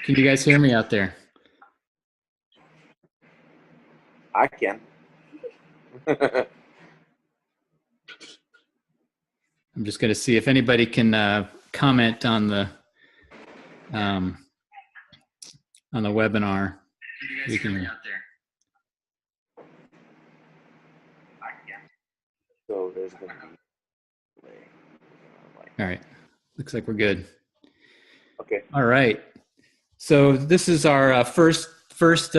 Can you guys hear me out there? I can. I'm just going to see if anybody can comment um, on the webinar. Can you guys hear me out there? I can. So there's going to be. All right. Looks like we're good. Okay. All right. So this is our first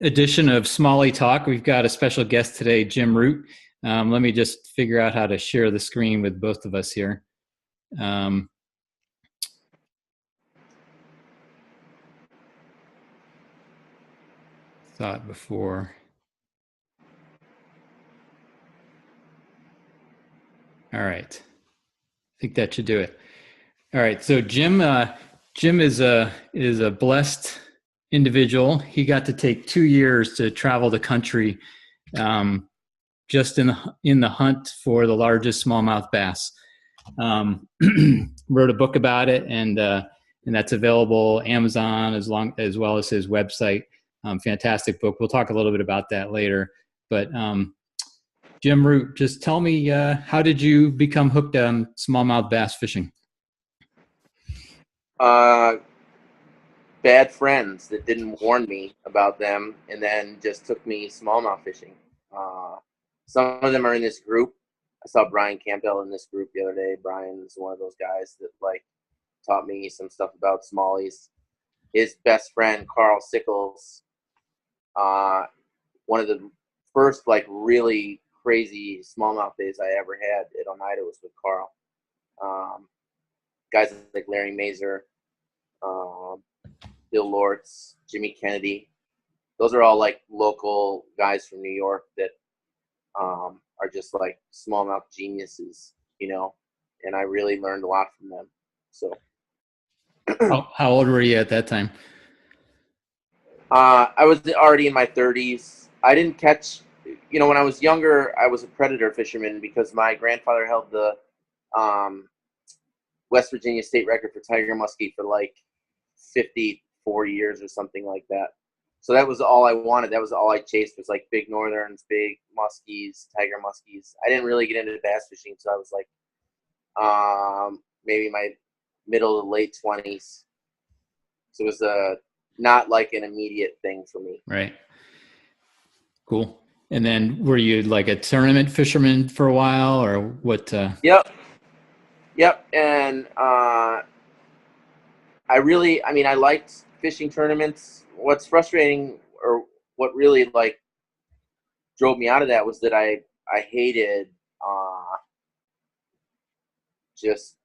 edition of Smalley Talk. We've got a special guest today, Jim Root. Let me just figure out how to share the screen with both of us here. Saw it before. All right. I think that should do it. All right. So Jim is a blessed individual. He got to take 2 years to travel the country, just in the hunt for the largest smallmouth bass. Wrote a book about it, and that's available Amazon as well as his website. Fantastic book. We'll talk a little bit about that later. But Jim Root, just tell me, how did you become hooked on smallmouth bass fishing? Bad friends that didn't warn me about them, and then just took me smallmouth fishing. Some of them are in this group. I saw Brian Campbell in this group the other day. Brian is one of those guys that taught me some stuff about smallies. His best friend Carl Sickles, one of the first really crazy smallmouth days I ever had at Oneida was with Carl. Guys like Larry Mazer, Bill Lortz, Jimmy Kennedy. Those are all local guys from New York that are just smallmouth geniuses, and I really learned a lot from them. So, how old were you at that time? I was already in my 30s. I didn't catch, when I was younger, I was a predator fisherman because my grandfather held the West Virginia state record for tiger muskie for 54 years or something like that. So that was all I wanted. That was all I chased was big northerns, big muskies, tiger muskies. I didn't really get into bass fishing until I was maybe my middle to late 20s. So it was not an immediate thing for me. Right. Cool. And then were you a tournament fisherman for a while, or what? Yep. And I liked fishing tournaments. What's frustrating, or what really drove me out of that, was that I hated just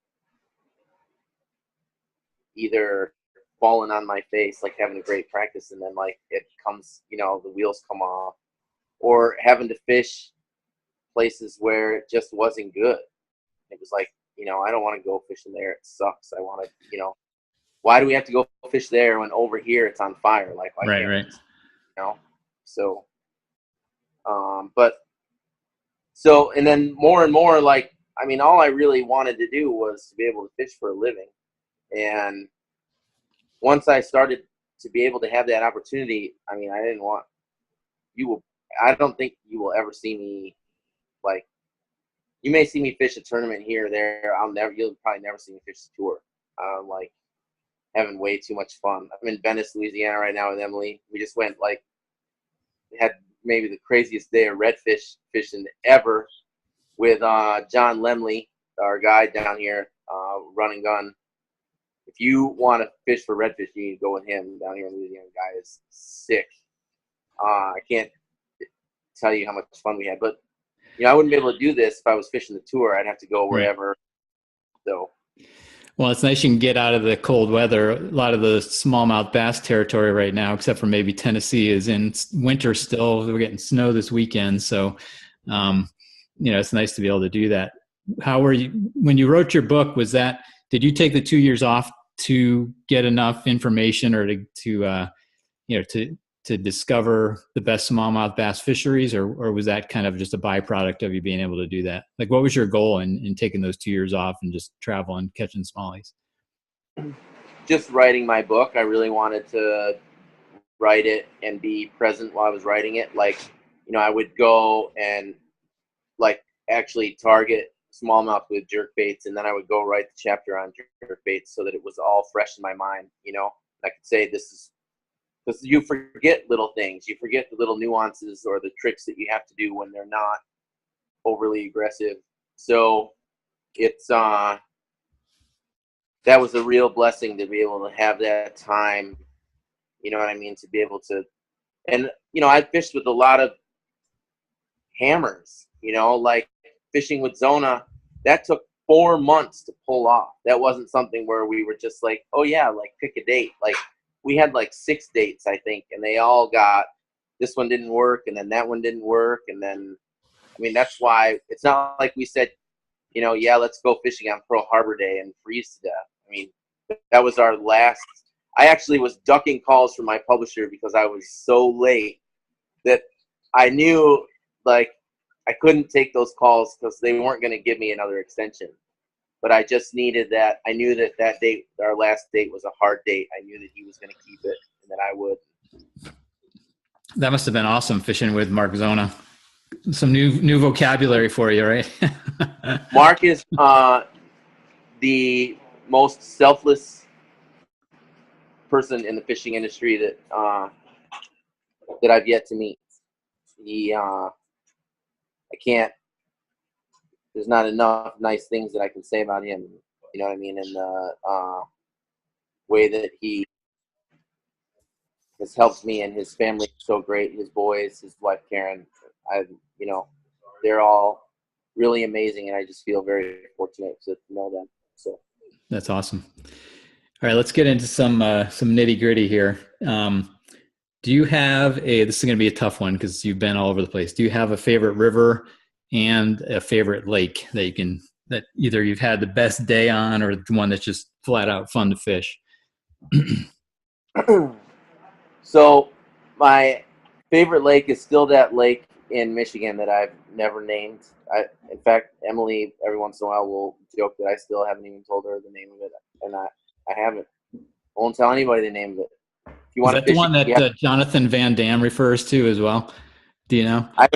either falling on my face, having a great practice, and then it comes, the wheels come off, or having to fish places where it just wasn't good. It was I don't want to go fishing there. It sucks. I want to, why do we have to go fish there when over here it's on fire? Why right, can't right. So, and then more and more, all I really wanted to do was to be able to fish for a living. And once I started to be able to have that opportunity, I don't think you will ever see me, you may see me fish a tournament here or there. You'll probably never see me fish a tour. Having way too much fun. I'm in Venice, Louisiana right now with Emily. We just went had maybe the craziest day of redfish fishing ever with John Lemley, our guide down here, run and gun. If you want to fish for redfish, you need to go with him down here in Louisiana. The guy is sick. I can't tell you how much fun we had, but I wouldn't be able to do this if I was fishing the tour. I'd have to go wherever. Right. So. Well, it's nice you can get out of the cold weather. A lot of the smallmouth bass territory right now, except for maybe Tennessee, is in winter still. We're getting snow this weekend. So, it's nice to be able to do that. How were you, when you wrote your book, did you take the 2 years off to get enough information or to discover the best smallmouth bass fisheries, or was that kind of just a byproduct of you being able to do that? What was your goal in taking those 2 years off and just traveling, catching smallies? just writing my book. I really wanted to write it and be present while I was writing it. Like, I would go and like actually target smallmouth with jerk baits, and then I would go write the chapter on jerk baits so that it was all fresh in my mind. I could say this is because you forget little things, you forget the little nuances or the tricks that you have to do when they're not overly aggressive. So it's that was a real blessing to be able to have that time. You know what I mean? To be able to, and I fished with a lot of hammers. Like fishing with Zona, that took 4 months to pull off. That wasn't something where we were just like, oh yeah, like pick a date. Like we had like 6 dates, I think, and they all got, this one didn't work, and then that one didn't work, and then, I mean, that's why it's not like we said, yeah, let's go fishing on Pearl Harbor Day and freeze to death. I mean, that was our last. I actually was ducking calls from my publisher because I was so late that I knew, like, I couldn't take those calls because they weren't going to give me another extension. But I just needed that. I knew that date, our last date, was a hard date. I knew that he was going to keep it and that I would. That must have been awesome fishing with Mark Zona. Some new vocabulary for you, right? Mark is the most selfless person in the fishing industry that I've yet to meet. He, I can't. There's not enough nice things that I can say about him. You know what I mean? And the way that he has helped me, and his family is so great. His boys, his wife Karen, they're all really amazing, and I just feel very fortunate to know them. So that's awesome. All right, let's get into some nitty gritty here. Do you have this is going to be a tough one because you've been all over the place. Do you have a favorite river and a favorite lake that either you've had the best day on or the one that's just flat out fun to fish? So my favorite lake is still that lake in Michigan that I've never named. In fact, Emily every once in a while will joke that I still haven't even told her the name of it, and I haven't. I won't tell anybody the name of it. If you Is want to that the fish one it, that Jonathan Van Dam refers to as well? Do you know? I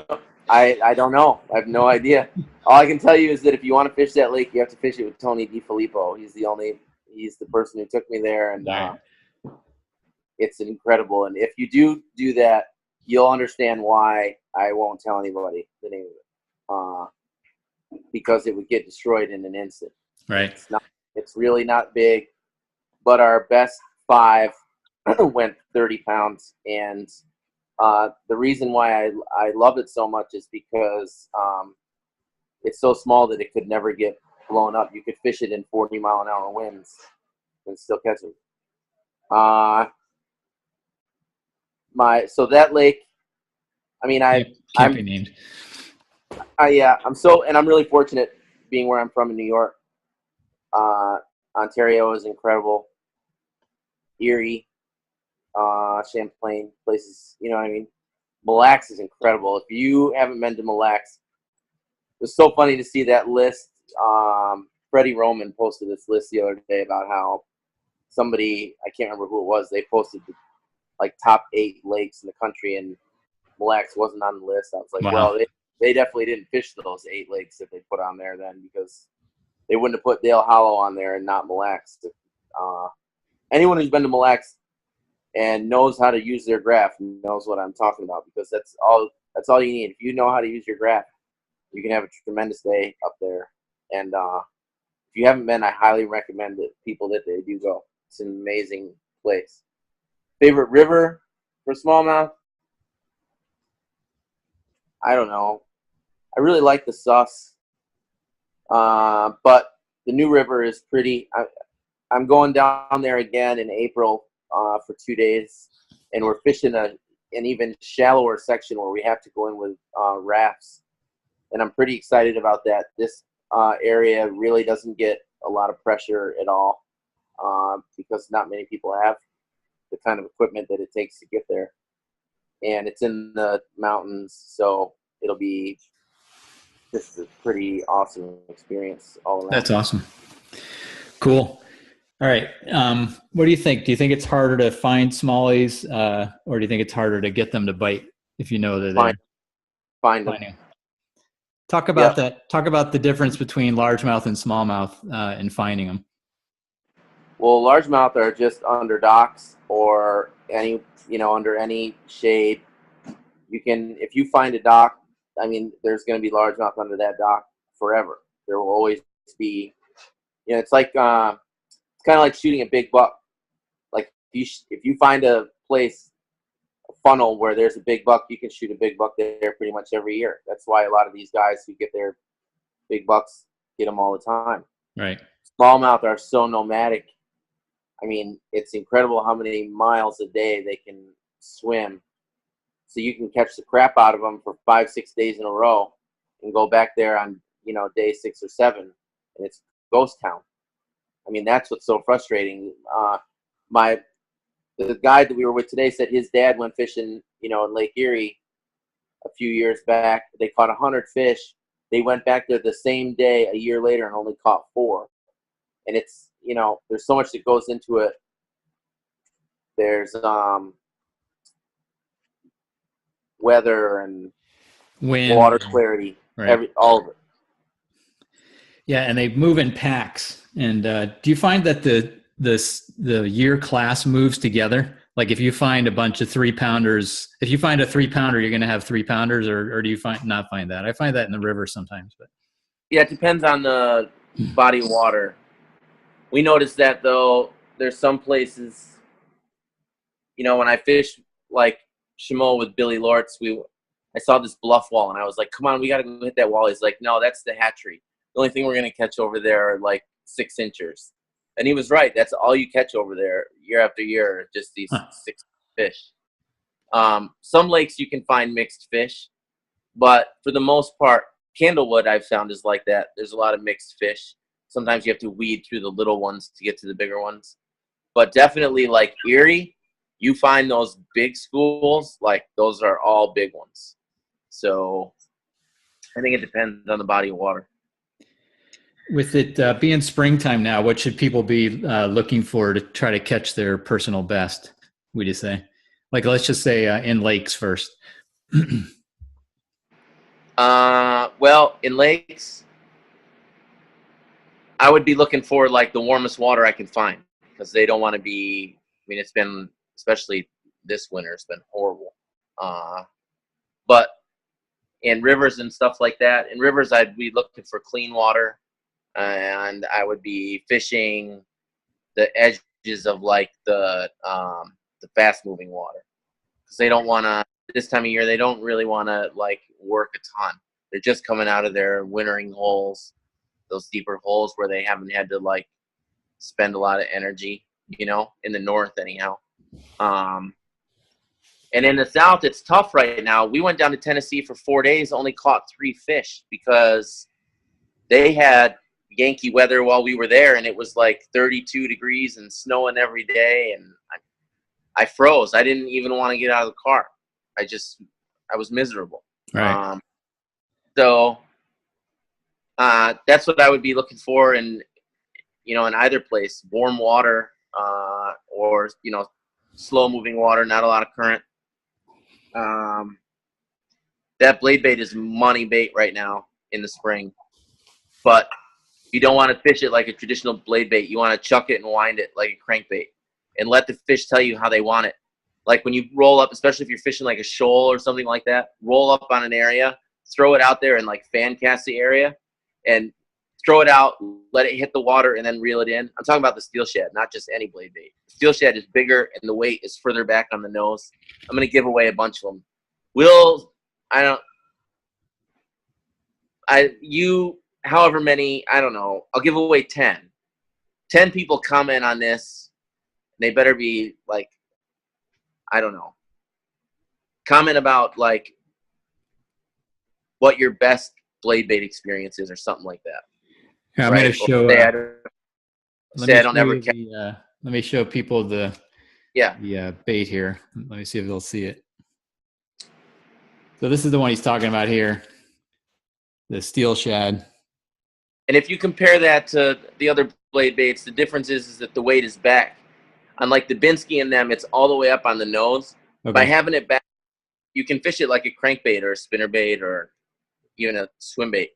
don't know. I have no idea. All I can tell you is that if you want to fish that lake, you have to fish it with Tony DiFilippo. He's the person who took me there, and Right. it's incredible. And if you do that, you'll understand why I won't tell anybody the name of it, because it would get destroyed in an instant. Right. It's really not big, but our best 5 went 30 pounds, and the reason why I love it so much is because it's so small that it could never get blown up. You could fish it in 40-mile-an-hour winds and still catch it. So that lake, I mean, Can't be named. I'm really fortunate being where I'm from in New York. Ontario is incredible. Erie, Champlain, places, you know what I mean? Mille Lacs is incredible. If you haven't been to Mille Lacs, it's so funny to see that list. Freddie Roman posted this list the other day about how somebody, I can't remember who it was, they posted the top 8 lakes in the country, and Mille Lacs wasn't on the list. I was like, Wow. well, they definitely didn't fish those 8 lakes that they put on there then, because they wouldn't have put Dale Hollow on there and not Mille Lacs. Anyone who's been to Mille Lacs and knows how to use their graph knows what I'm talking about, because that's all you need. If you know how to use your graph, you can have a tremendous day up there. And if you haven't been, I highly recommend it. People that they do go. It's an amazing place. Favorite river for smallmouth? I don't know. I really like the Sus, but the New River is pretty. I'm going down there again in April for 2 days, and we're fishing an even shallower section where we have to go in with rafts, and I'm pretty excited about that. This area really doesn't get a lot of pressure at all because not many people have the kind of equipment that it takes to get there, and it's in the mountains, so this is a pretty awesome experience all around. That's awesome. Cool. All right. What do you think? Do you think it's harder to find smallies, or do you think it's harder to get them to bite if you know they're Find there? find them. Finding. Talk about Yep. that. Talk about the difference between largemouth and smallmouth in finding them. Well, largemouth are just under docks or any, under any shade. You can, if you find a dock, I mean, there's going to be largemouth under that dock forever. There will always be, it's like, it's kind of like shooting a big buck. Like if you find a place, a funnel where there's a big buck, you can shoot a big buck there pretty much every year. That's why a lot of these guys who get their big bucks get them all the time. Right. Smallmouth are so nomadic. I mean, it's incredible how many miles a day they can swim. So you can catch the crap out of them for 5-6 days in a row and go back there on, day 6 or 7, and it's ghost town. I mean, that's what's so frustrating. The guy that we were with today said his dad went fishing, in Lake Erie a few years back. They caught 100 fish. They went back there the same day a year later and only caught 4. And it's, there's so much that goes into it. There's weather and Wind. water clarity, Right. all of it. Yeah, and they move in packs. And do you find that the year class moves together? Like if you find a bunch of 3-pounders, if you find a 3-pounder, you're going to have 3-pounders, or do you not find that? I find that in the river sometimes, but Yeah, it depends on the body of water. We noticed that though. There's some places, when I fish like Chameau with Billy Lortz, I saw this bluff wall and I was like, "Come on, we got to go hit that wall." He's like, "No, that's the hatchery. The only thing we're gonna catch over there are like 6-inchers." And he was right. That's all you catch over there year after year, just these huh. 6 fish. Some lakes you can find mixed fish, but for the most part, Candlewood I've found is like that. There's a lot of mixed fish. Sometimes you have to weed through the little ones to get to the bigger ones. But definitely like Erie, you find those big schools, like those are all big ones. So I think it depends on the body of water. With it being springtime now, what should people be looking for to try to catch their personal best? Would you say, like, let's just say in lakes first? Well, in lakes, I would be looking for like the warmest water I can find because they don't want to be. I mean, it's been, especially this winter, it's been horrible. But in rivers and stuff like that, in rivers, I'd be looking for clean water, and I would be fishing the edges of like the fast moving water because they don't want to. This time of year, they don't really want to like work a ton. They're just coming out of their wintering holes, those deeper holes where they haven't had to like spend a lot of energy, in the north anyhow. Um, and in the south, it's tough right now. We went down to Tennessee for 4 days, only caught 3 fish because they had Yankee weather while we were there, and it was like 32 degrees and snowing every day, and I froze. I didn't even want to get out of the car. I was miserable. Right. So that's what I would be looking for in either place, warm water or slow moving water, not a lot of current. That blade bait is money bait right now in the spring, but you don't want to fish it like a traditional blade bait. You want to chuck it and wind it like a crankbait and let the fish tell you how they want it. Like when you roll up, especially if you're fishing like a shoal or something like that, roll up on an area, throw it out there and like fan cast the area and throw it out, let it hit the water and then reel it in. I'm talking about the steel shad, not just any blade bait. The steel shad is bigger and the weight is further back on the nose. I'm going to give away a bunch of them. However many, I don't know, I'll give away 10. 10 people comment on this. They better be like, I don't know, comment about like what your best blade bait experience is or something like that. Here, I'm going to Right? show. Say I don't ever catch. Let me show people the Yeah. bait here. Let me see if they'll see it. So this is the one he's talking about here, the steel shad. And if you compare that to the other blade baits, the difference is that the weight is back. Unlike the Binsky and them, it's all the way up on the nose. By Okay. having it back, you can fish it like a crankbait or a spinnerbait or even a swim bait.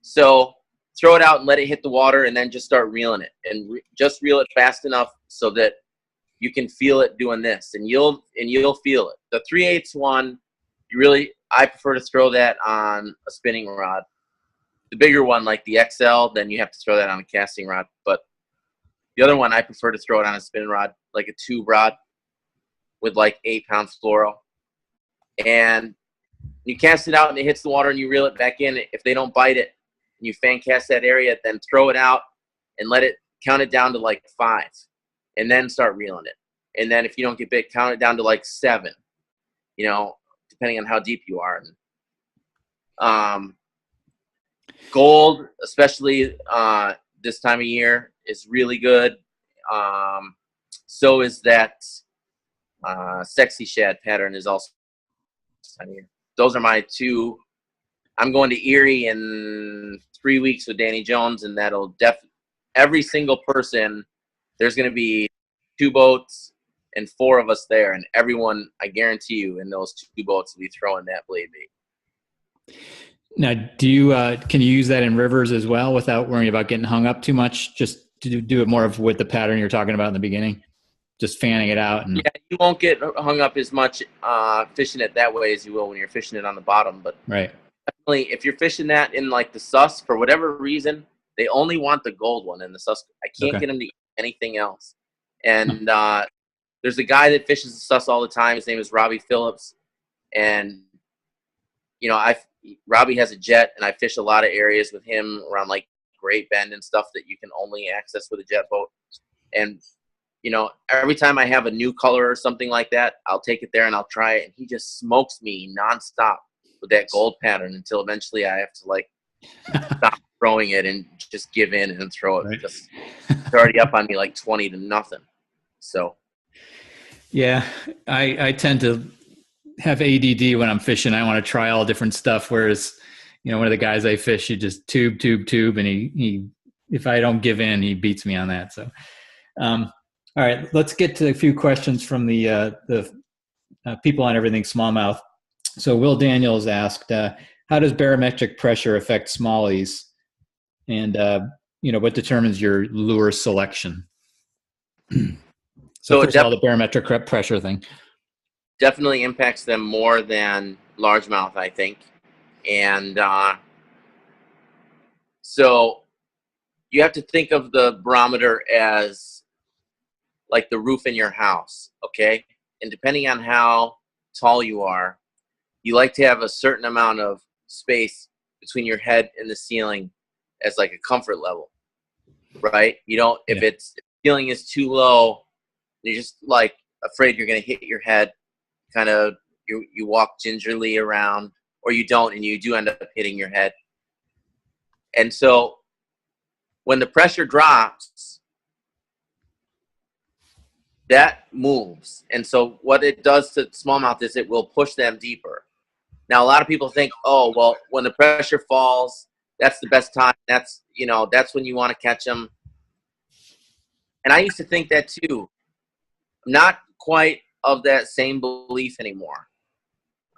So throw it out and let it hit the water, and then just start reeling it, and just reel it fast enough so that you can feel it doing this, and you'll feel it. The 3/8 one, I prefer to throw that on a spinning rod. The bigger one, like the XL, then you have to throw that on a casting rod. But the other one, I prefer to throw it on a spinning rod, like a tube rod with like 8-pound fluoro. And you cast it out and it hits the water and you reel it back in. If they don't bite it and you fan cast that area, then throw it out and count it down to like 5 and then start reeling it. And then if you don't get bit, count it down to like 7, depending on how deep you are. Gold, especially this time of year, is really good. So is that sexy shad pattern is also this time of year. Those are my 2. I'm going to Erie in 3 weeks with Danny Jones, and that'll every single person, there's going to be 2 boats and 4 of us there, and everyone, I guarantee you, in those 2 boats will be throwing that blade bait. Now, do you can you use that in rivers as well without worrying about getting hung up too much? Just to do it more of with the pattern you're talking about in the beginning, just fanning it out. And yeah, you won't get hung up as much fishing it that way as you will when you're fishing it on the bottom. But right, definitely, if you're fishing that in like the sus, for whatever reason, they only want the gold one in the sus. I can't get them to eat anything else. And there's a guy that fishes the sus all the time. His name is Robbie Phillips, and Robbie has a jet, and I fish a lot of areas with him around like Great Bend and stuff that you can only access with a jet boat. And every time I have a new color or something like that, I'll take it there and I'll try it, and he just smokes me nonstop with that gold pattern until eventually I have to like stop throwing it and just give in and throw it because it's already up on me like 20-0. So yeah, I tend to have ADD when I'm fishing. I want to try all different stuff. Whereas, one of the guys I fish, he just tube, and he if I don't give in, he beats me on that. So, all right, let's get to a few questions from the people on Everything Smallmouth. So Will Daniels asked, how does barometric pressure affect smallies? And, what determines your lure selection? So first of all, the barometric pressure thing. Definitely impacts them more than largemouth, I think. And so you have to think of the barometer as like the roof in your house, okay? And depending on how tall you are, you like to have a certain amount of space between your head and the ceiling as like a comfort level, right? If the ceiling is too low, you're just like afraid you're going to hit your head, kind of you walk gingerly around, or you don't, and you do end up hitting your head. And so when the pressure drops, that moves. And so what it does to smallmouth is it will push them deeper. Now, a lot of people think, oh, well, when the pressure falls, that's the best time. That's when you want to catch them. And I used to think that too. I'm not quite of that same belief anymore.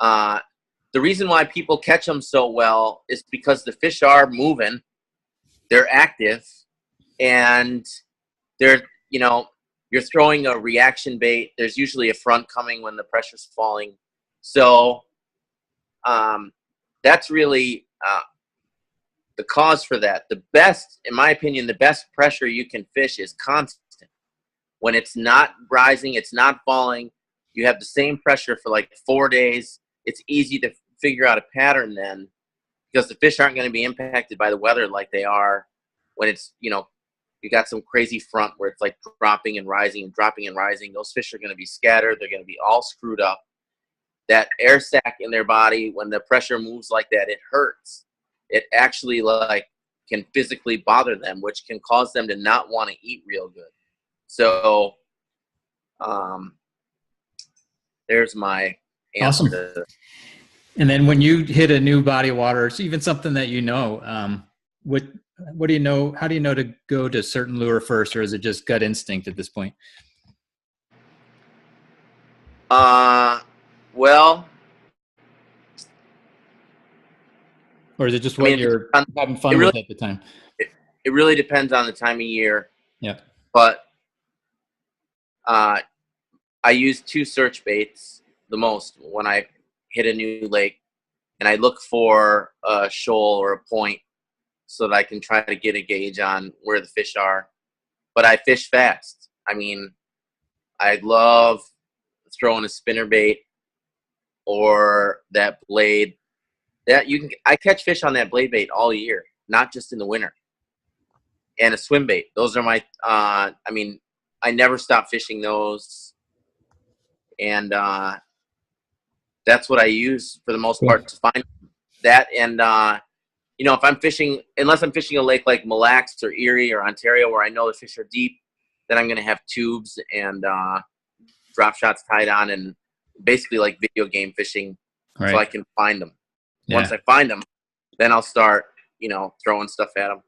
The reason why people catch them so well is because the fish are moving, they're active, and they're, you're throwing a reaction bait. There's usually a front coming when the pressure's falling. So that's really the cause for that. In my opinion, the best pressure you can fish is constant. When it's not rising, it's not falling, you have the same pressure for like 4 days. It's easy to figure out a pattern then, because the fish aren't going to be impacted by the weather like they are when it's, you got some crazy front where it's like dropping and rising and dropping and rising. Those fish are going to be scattered. They're going to be all screwed up. That air sac in their body, when the pressure moves like that, it hurts. It actually like can physically bother them, which can cause them to not want to eat real good. So there's my answer. Awesome. And then when you hit a new body of water, it's even something that what do you know? How do you know to go to certain lure first, or is it just gut instinct at this point? Well, Or is it just I what mean, you're having it fun really with at the time? it, it really depends on the time of year, Yeah. but uh, I use two search baits the most when I hit a new lake, and I look for a shoal or a point so that I can try to get a gauge on where the fish are. But I fish fast. I mean, I love throwing a spinner bait or that blade. I catch fish on that blade bait all year, not just in the winter. And a swim bait. Those are my. I mean, I never stop fishing those, and that's what I use for the most Cool. part to find that. And if I'm fishing, unless I'm fishing a lake like Mille Lacs or Erie or Ontario, where I know the fish are deep, then I'm going to have tubes and drop shots tied on, and basically like video game fishing, so I Right. can find them. Once Yeah. I find them, then I'll start, throwing stuff at them.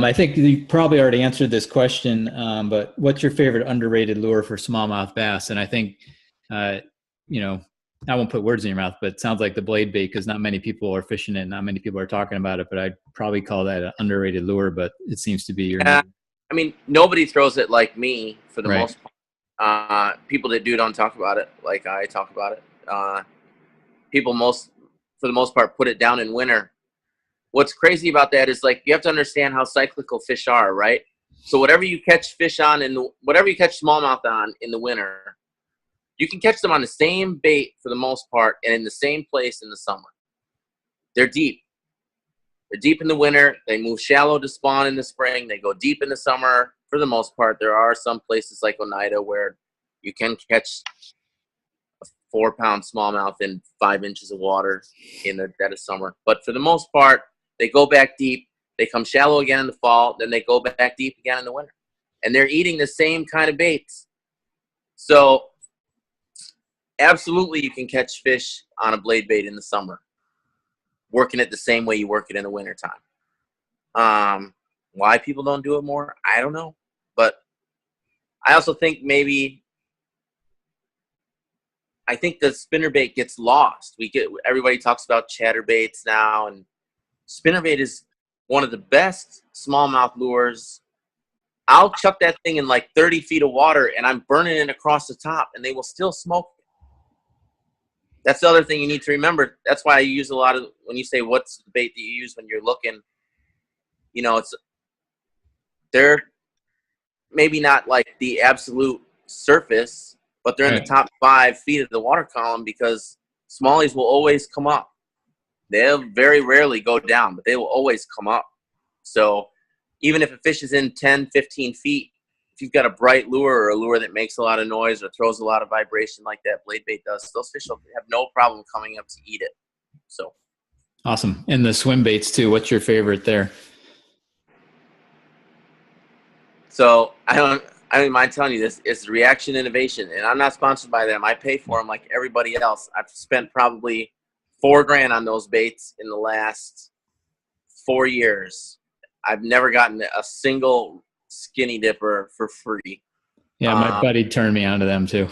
I think you probably already answered this question, but what's your favorite underrated lure for smallmouth bass? And I think, uh, you know, I won't put words in your mouth, but it sounds like the blade bait because not many people are fishing it, not many people are talking about it. But I'd probably call that an underrated lure. But it seems to be your Yeah, new. I mean, nobody throws it like me for the Right. most part. People that do don't talk about it like I talk about it. People for the most part, put it down in winter. What's crazy about that is like you have to understand how cyclical fish are, right? So whatever you catch fish on whatever you catch smallmouth on in the winter, you can catch them on the same bait for the most part and in the same place in the summer. They're deep. They're deep in the winter. They move shallow to spawn in the spring. They go deep in the summer. For the most part, there are some places like Oneida where you can catch a 4-pound smallmouth in 5 inches of water in the dead of summer. But for the most part, they go back deep. They come shallow again in the fall. Then they go back deep again in the winter. And they're eating the same kind of baits. So absolutely you can catch fish on a blade bait in the summer, working it the same way you work it in the wintertime. Why people don't do it more, I don't know. But I also think I think the spinnerbait gets lost. Everybody talks about chatterbaits now, and spinnerbait is one of the best smallmouth lures. I'll chuck that thing in like 30 feet of water, and I'm burning it across the top, and they will still smoke it. That's the other thing you need to remember. That's why I use a lot of, when you say what's the bait that you use when you're looking, they're maybe not like the absolute surface, but they're in the Right. top 5 feet of the water column because smallies will always come up. They'll very rarely go down, but they will always come up. So even if a fish is in 10, 15 feet, if you've got a bright lure or a lure that makes a lot of noise or throws a lot of vibration like that blade bait does, those fish will have no problem coming up to eat it. So Awesome. And the swim baits too. What's your favorite there? So I don't mind telling you this. It's Reaction Innovation, and I'm not sponsored by them. I pay for them like everybody else. I've spent probably $4,000 on those baits in the last 4 years. I've never gotten a single skinny dipper for free. Yeah, my buddy turned me on to them too.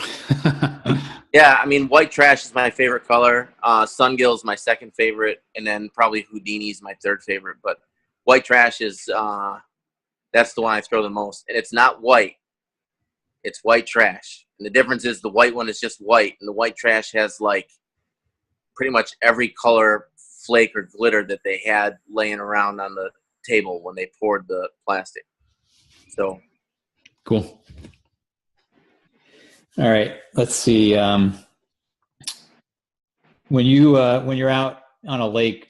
Yeah, I mean, white trash is my favorite color. Sungill is my second favorite, and then probably Houdini is my third favorite. But white trash is that's the one I throw the most, and it's not white. It's white trash. And the difference is the white one is just white, and the white trash has like pretty much every color flake or glitter that they had laying around on the table when they poured the plastic. So Cool. All right. Let's see. When you're out on a lake,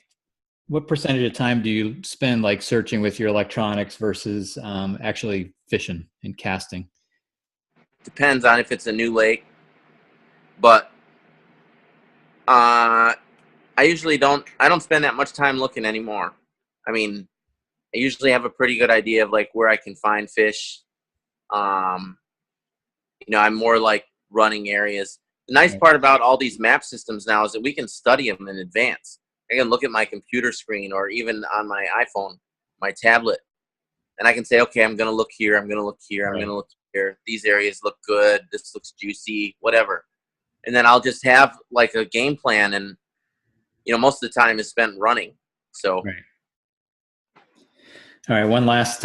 what percentage of time do you spend like searching with your electronics versus actually fishing and casting? depends on if it's a new lake, but I usually don't. I don't spend that much time looking anymore. I mean, I usually have a pretty good idea of like where I can find fish. Um, I'm more like running areas. The nice Right. part about all these map systems now is that we can study them in advance. I can look at my computer screen or even on my iPhone, my tablet, and I can say, okay, I'm going to look here. I'm going to look here. I'm Right. going to look here. These areas look good. This looks juicy, whatever. And then I'll just have like a game plan, and most of the time is spent running. So, Right. All right. One last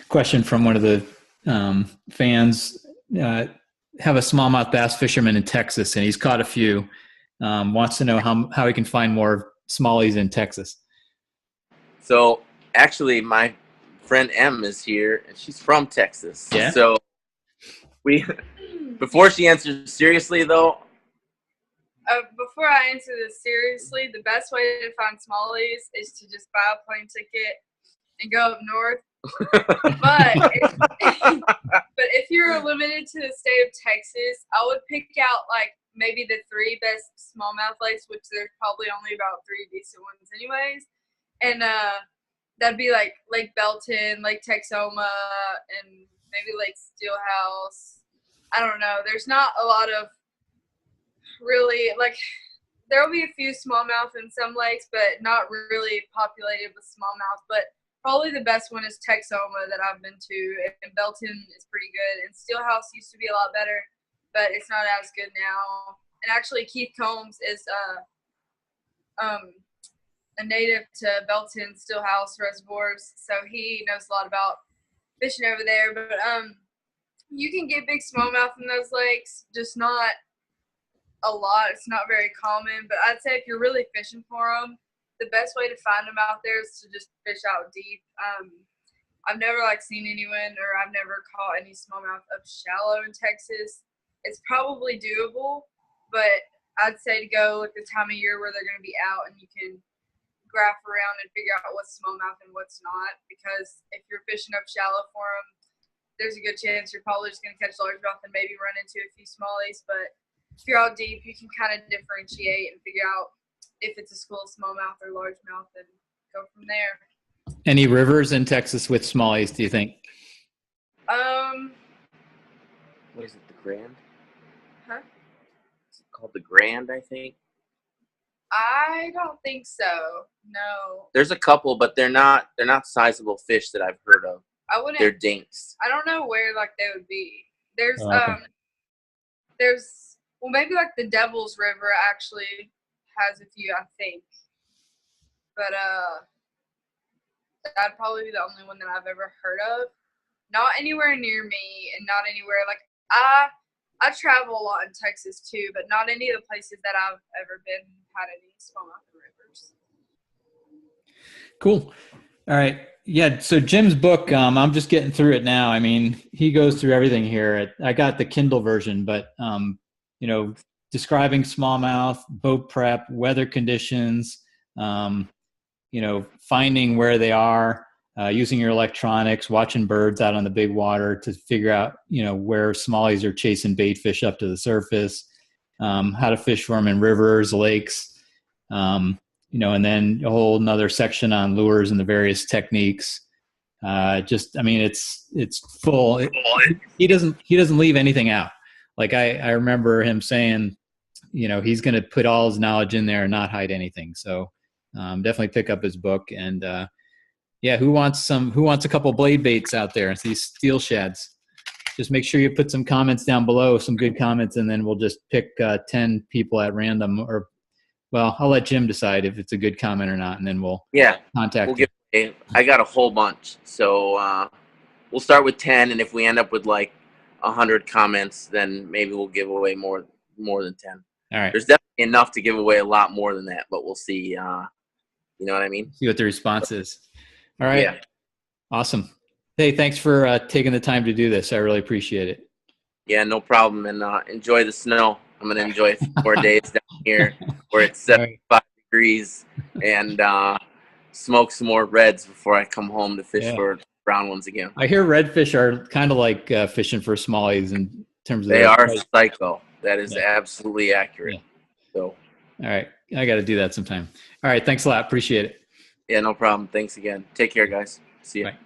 question from one of the fans. Have a smallmouth bass fisherman in Texas, and he's caught a few. Wants to know how he can find more smallies in Texas. So actually, my friend M is here, and she's from Texas. Yeah. So before she answers seriously, though. Before I answer this seriously, the best way to find smallies is to just buy a plane ticket and go up north. But if you're limited to the state of Texas, I would pick out like maybe the 3 best smallmouth lakes, which there's probably only about 3 decent ones anyways. And that'd be like Lake Belton, Lake Texoma, and maybe Lake Steelhouse. I don't know. There's not a lot of really, like, there will be a few smallmouth in some lakes, but not really populated with smallmouth. But probably the best one is Texoma that I've been to, and Belton is pretty good. And Steelhouse used to be a lot better, but it's not as good now. And actually, Keith Combs is a native to Belton Steelhouse reservoirs, so he knows a lot about fishing over there. But you can get big smallmouth in those lakes, just not a lot. It's not very common, but I'd say if you're really fishing for them, the best way to find them out there is to just fish out deep. I've never seen anyone, or I've never caught any smallmouth up shallow in Texas. It's probably doable, but I'd say to go at the time of year where they're going to be out, and you can graph around and figure out what's smallmouth and what's not. Because if you're fishing up shallow for them, there's a good chance you're probably just going to catch largemouth and maybe run into a few smallies. But if you're out deep, you can kind of differentiate and figure out if it's a school smallmouth or largemouth and go from there. Any rivers in Texas with smallies, do you think? What is it, the Grand? Huh? Is it called the Grand, I think? I don't think so. No. There's a couple, but they're not sizable fish that I've heard of. I wouldn't. They're dinks. I don't know where they would be. There's okay. Well, maybe the Devil's River actually has a few, I think. But that'd probably be the only one that I've ever heard of. Not anywhere near me, and not anywhere I travel a lot in Texas too, but not any of the places that I've ever been had any smallmouth rivers. Cool. All right. Yeah. So Jim's book, I'm just getting through it now. I mean, he goes through everything here. I got the Kindle version, but describing smallmouth, boat prep, weather conditions, finding where they are, using your electronics, watching birds out on the big water to figure out, where smallies are chasing bait fish up to the surface, how to fish for them in rivers, lakes, and then a whole another section on lures and the various techniques. It's full. He doesn't leave anything out. Like I remember him saying, he's going to put all his knowledge in there and not hide anything. So definitely pick up his book. And who wants a couple blade baits out there? These steel shads. Just make sure you put some comments down below, some good comments, and then we'll just pick 10 people at random. I'll let Jim decide if it's a good comment or not, and then we'll contact you. I got a whole bunch. So we'll start with 10, and if we end up with 100 comments, then maybe we'll give away more than 10. All right. There's definitely enough to give away a lot more than that, but we'll see. You know what I mean? See what the response is. All right. Yeah. Awesome. Hey, thanks for taking the time to do this. I really appreciate it. Yeah, no problem. And enjoy the snow. I'm going to enjoy 4 days down here where it's 75 degrees and smoke some more reds before I come home to fish for brown ones again. I hear redfish are kind of like fishing for smallies in terms of they are psycho. That is absolutely accurate. Yeah. So, all right, I got to do that sometime. All right, thanks a lot. Appreciate it. Yeah, no problem. Thanks again. Take care, guys. See you. Bye.